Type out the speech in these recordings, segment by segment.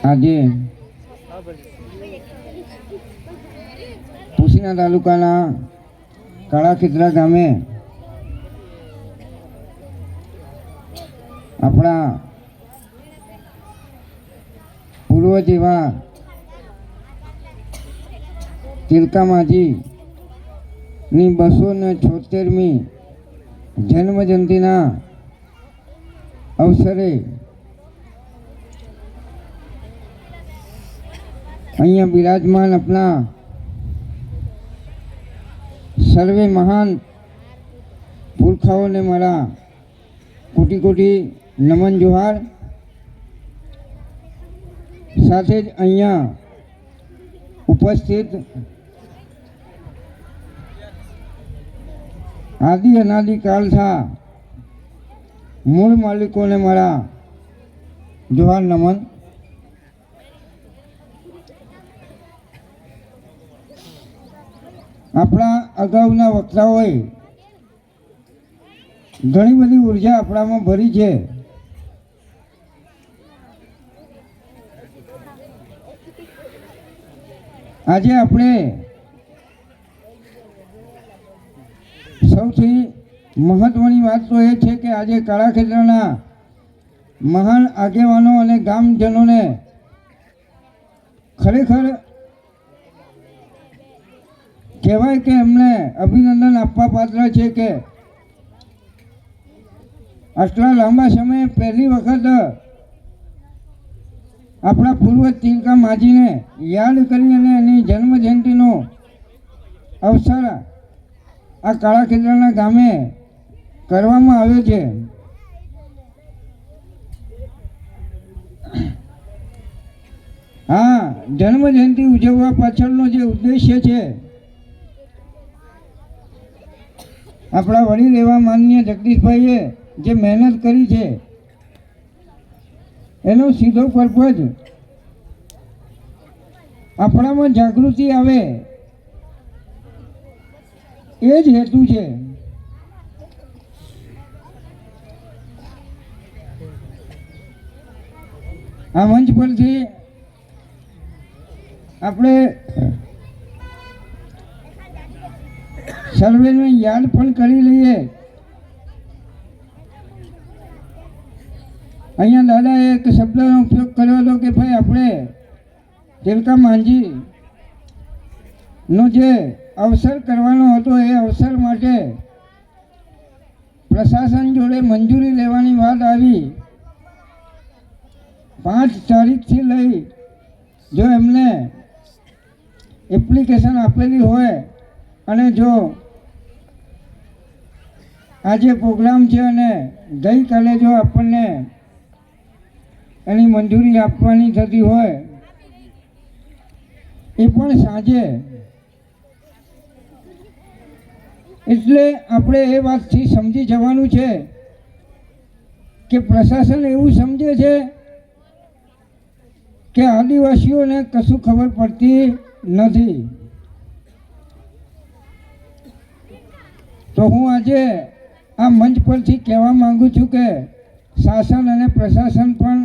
આજે પુસીના તાલુકાના કાળાખેતરા ગામે આપણા પૂર્વજ એવા તિલકા માજીની 276મી જન્મ જયંતિના અવસરે અહીંયા બિરાજમાન આપણા સર્વે મહાન પુરખાઓને મારા કોટી કોટી નમન જોહાર। સાથે જ અહીંયા ઉપસ્થિત આદિ અનાદિકાળ થા મૂળ માલિકોને મારા જોહાર નમન। આપણા અગાઉના વક્તાઓએ ઘણી બધી ઉર્જા આપણામાં ભરી છે। આજે આપણે સૌથી મહત્વની વાત તો એ છે કે આજે કાળાખેતરાના મહાન આગેવાનો અને ગામજનોને ખરેખર કહેવાય કે એમને અભિનંદન આપવા પાત્ર છે કે આટલા લાંબા સમયે પહેલી વખત આપણા પૂર્વજ તિલકા માજીને યાદ કરી અને એની જન્મ જયંતિનો અવસર આ કાળાખેતરાના ગામે કરવામાં આવ્યો છે। હા, જન્મ જયંતિ ઉજવવા પાછળનો જે ઉદ્દેશ્ય છે આપણા વડીલ એવા માનનીય જગદીશભાઈએ જે મહેનત કરી છે એનો સીધો પર્પઝ આપણામાં જાગૃતિ આવે એ જ હેતુ છે। આ મંચ પરથી આપણે સર્વેને યાદ પણ કરી લઈએ। અહીંયા દાદાએ એક શબ્દનો ઉપયોગ કર્યો હતો કે ભાઈ આપણે તિલકા માંજીનો જે અવસર કરવાનો હતો એ અવસર માટે પ્રશાસન જોડે મંજૂરી લેવાની વાત આવી। 5 તારીખથી લઈ જો એમને એપ્લિકેશન આપેલી હોય અને જો આજે પ્રોગ્રામ છે અને ગઈકાલે જો આપણને એની મંજૂરી આપવાની થતી હોય એ પણ સાંજે, એટલે આપણે એ વાતથી સમજી જવાનું છે કે પ્રશાસન એવું સમજે છે કે આદિવાસીઓને કશું ખબર પડતી નથી। તો હું આજે આ મંચ પરથી કહેવા માંગુ છું કે શાસન અને પ્રશાસન પણ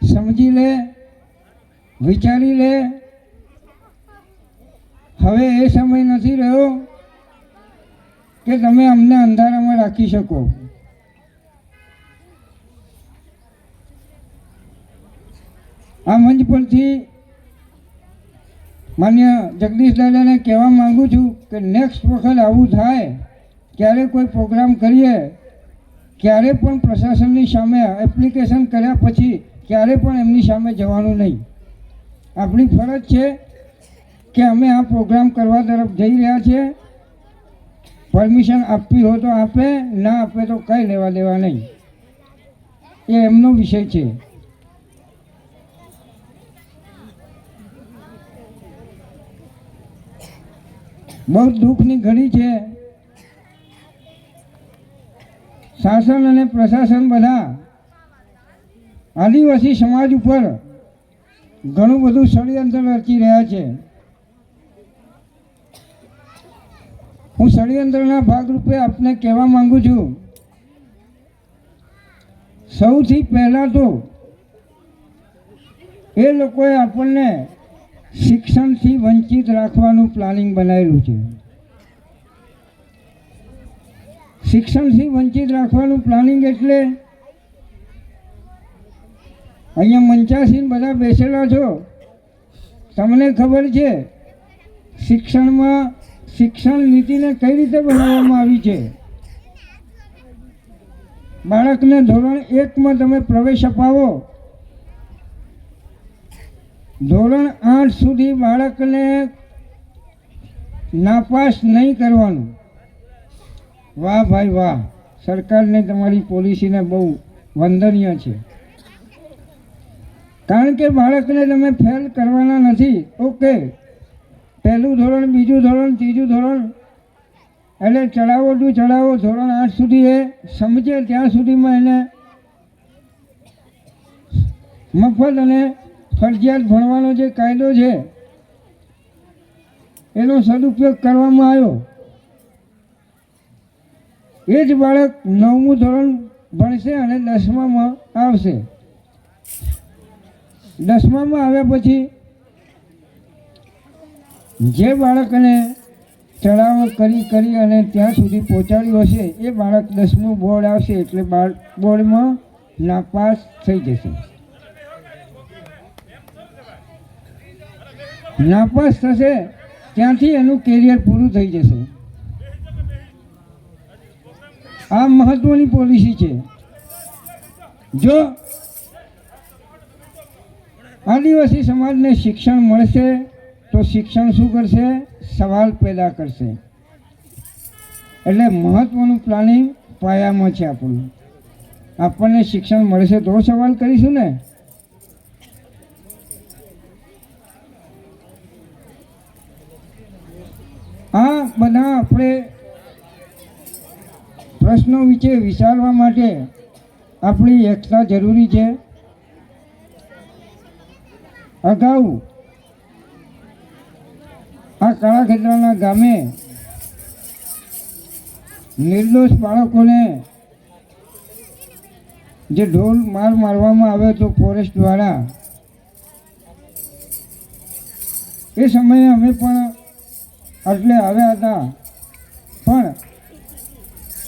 સમજી લે, વિચારી લે। હવે એ સમય નથી રહ્યો કે તમે અમને અંધારામાં રાખી શકો। આ મંચ પરથી માન્ય જગદીશ દાદાને કહેવા માંગુ છું કે નેક્સ્ટ વખત આવું થાય ક્યારે કોઈ પ્રોગ્રામ કરીએ ક્યારે પણ પ્રશાસનની સામે એપ્લિકેશન કર્યા પછી ક્યારે પણ એમની સામે જવાનું નહીં। આપણી ફરજ છે કે અમે આ પ્રોગ્રામ કરવા તરફ જઈ રહ્યા છીએ। પરમિશન આપવી હોય તો આપે, ના આપે તો કંઈ લેવા દેવા નહીં, એ એમનો વિષય છે। બહુ દુઃખની ઘડી છે। શાસન અને પ્રશાસન બધા આદિવાસી સમાજ ઉપર ઘણું બધું ષડયંત્ર રચી રહ્યા છે। હું ષડયંત્રના ભાગરૂપે આપને કહેવા માંગુ છું સૌથી પહેલાં તો એ લોકોએ આપણને શિક્ષણથી વંચિત રાખવાનું પ્લાનિંગ બનાવેલું છે. શિક્ષણથી વંચિત રાખવાનું પ્લાનિંગ એટલે અહીંયા મંચાસીન બધા બેસેલા છો, તમને ખબર છે શિક્ષણ નીતિને કઈ રીતે બનાવવામાં આવી છે. બાળકને ધોરણ 1માં તમે પ્રવેશ અપાવો, ધોરણ 8 સુધી બાળકને નાપાસ નહીં કરવાનું. વાહ ભાઈ વાહ, સરકારને તમારી પોલિસીને બહુ વંદનીય છે. કારણ કે બાળકને તમે ફેલ કરવાના નથી. ઓકે, પહેલું ધોરણ, બીજું ધોરણ, ત્રીજું ધોરણ એટલે ચડાવો ટુ ચડાવો ધોરણ 8 સુધી એ સમજે ત્યાં સુધીમાં એને મફત અને ફરજિયાત ભણવાનો જે કાયદો છે એનો સદુપયોગ કરવામાં આવ્યો. એ જ બાળક 9મું ધોરણ ભણશે અને 10મામાં આવશે. 10મામાં આવ્યા પછી જે બાળકને ચડાવો કરી અને ત્યાં સુધી પહોંચાડ્યું હશે એ બાળક 10મું બોર્ડ આવશે એટલે બોર્ડમાં નાપાસ થઈ જશે. નાપાસ થશે ત્યાંથી એનું કેરિયર પૂરું થઈ જશે. આ મહત્વની પોલિસી છે. જો આદિવાસી સમાજને શિક્ષણ મળશે તો શિક્ષણ શું કરશે? સવાલ પેદા કરશે. એટલે મહત્વનું પ્લાનિંગ પાયામાં છે આપણું. આપણને શિક્ષણ મળશે તો સવાલ કરીશું ને. આ બધા આપણે પ્રશ્નો વિશે વિચારવા માટે આપણી એકતા જરૂરી છે. અગાઉ આ કાળાખેતરાના ગામે નિર્દોષ બાળકોને જે ઢોલ માર મારવામાં આવ્યો હતો ફોરેસ્ટ દ્વારા, એ સમયે અમે પણ એટલે આવ્યા હતા, પણ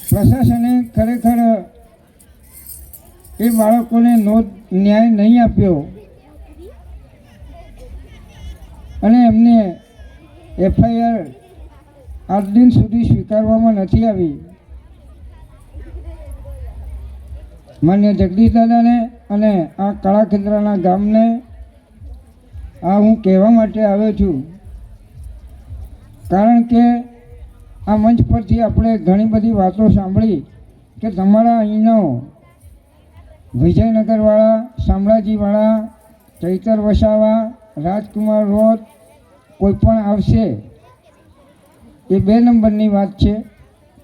પ્રશાસને ખરેખર એ બાળકોને ન્યાય નહીં આપ્યો અને એમને FIR આજ દિન સુધી સ્વીકારવામાં નથી આવી. માન્ય જગદીશ દાદાને અને આ કાળાખેતરાના ગામને આ હું કહેવા માટે આવ્યો છું. કારણ કે આ મંચ પરથી આપણે ઘણી બધી વાતો સાંભળી કે તમારા અહીંનો વિજયનગરવાળા, શામળાજીવાળા, ચૈતર વસાવા, રાજકુમાર રોત કોઈ પણ આવશે, એ 2 નંબરની વાત છે.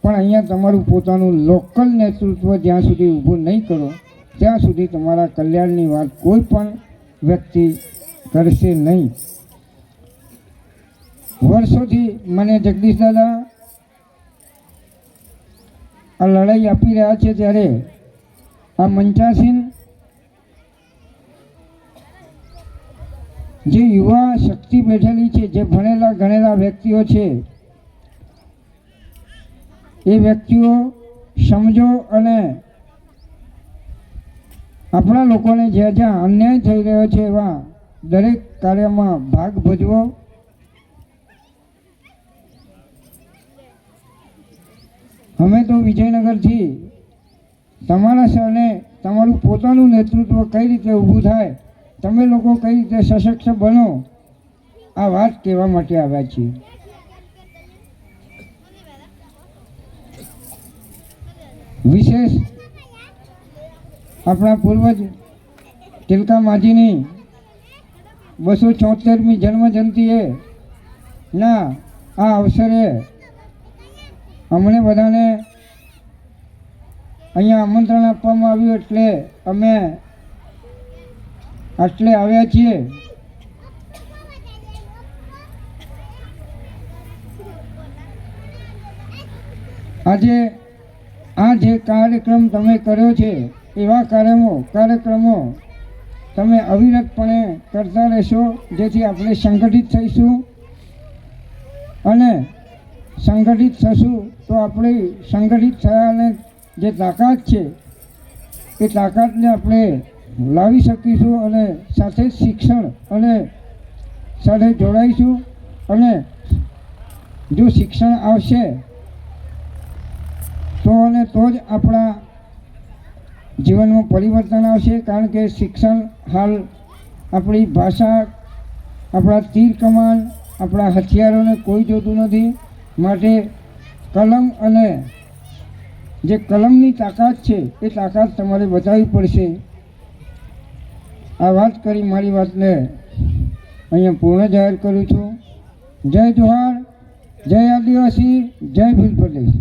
પણ અહીંયા તમારું પોતાનું લોકલ નેતૃત્વ જ્યાં સુધી ઊભું નહીં કરો ત્યાં સુધી તમારા કલ્યાણની વાત કોઈ પણ વ્યક્તિ કરશે નહીં. વર્ષોથી મને જગદીશ દાદા આ લડાઈ આપી રહ્યા છે ત્યારે આ મંચાસીન જે યુવા શક્તિ બેઠેલી છે, જે ભણેલા ગણેલા વ્યક્તિઓ છે, એ વ્યક્તિઓ સમજો અને આપણા લોકોને જ્યાં જ્યાં અન્યાય થઈ રહ્યો છે એવા દરેક કાર્યમાં ભાગ ભજવો. અમે તો વિજયનગરથી તમારા શહેરને તમારું પોતાનું નેતૃત્વ કઈ રીતે ઊભું થાય, તમે લોકો કઈ રીતે સશક્ત બનો, આ વાત કહેવા માટે આવ્યા છીએ. વિશેષ આપણા પૂર્વજ તિલકા માજીની 274મી જન્મજયંતિએ ના આ અવસરે અમને બધાને અહીંયા આમંત્રણ આપવામાં આવ્યું એટલે અમે આટલે આવ્યા છીએ. આજે આ જે કાર્યક્રમ તમે કર્યો છે એવા કાર્યક્રમો તમે અવિરતપણે કરતા રહેશો, જેથી આપણે સંગઠિત થઈશું અને સંગઠિત થશું તો આપણી સંગઠિત થયાને જે તાકાત છે એ તાકાતને આપણે લાવી શકીશું અને સાથે શિક્ષણ અને સાથે જોડાઈશું. અને જો શિક્ષણ આવશે તો જ આપણા જીવનમાં પરિવર્તન આવશે. કારણ કે શિક્ષણ હાલ આપણી ભાષા, આપણા તીર કમાન, આપણા હથિયારોને કોઈ જોતું નથી. માટે કલમ અને જે કલમની તાકાત છે એ તાકાત તમારે બતાવવી પડશે. આ વાત કરી મારી વાતને અહીંયા પૂર્ણ જાહેર કરું છું. જય જોહાર, જય આદિવાસી, જય ભીલ પ્રદેશ.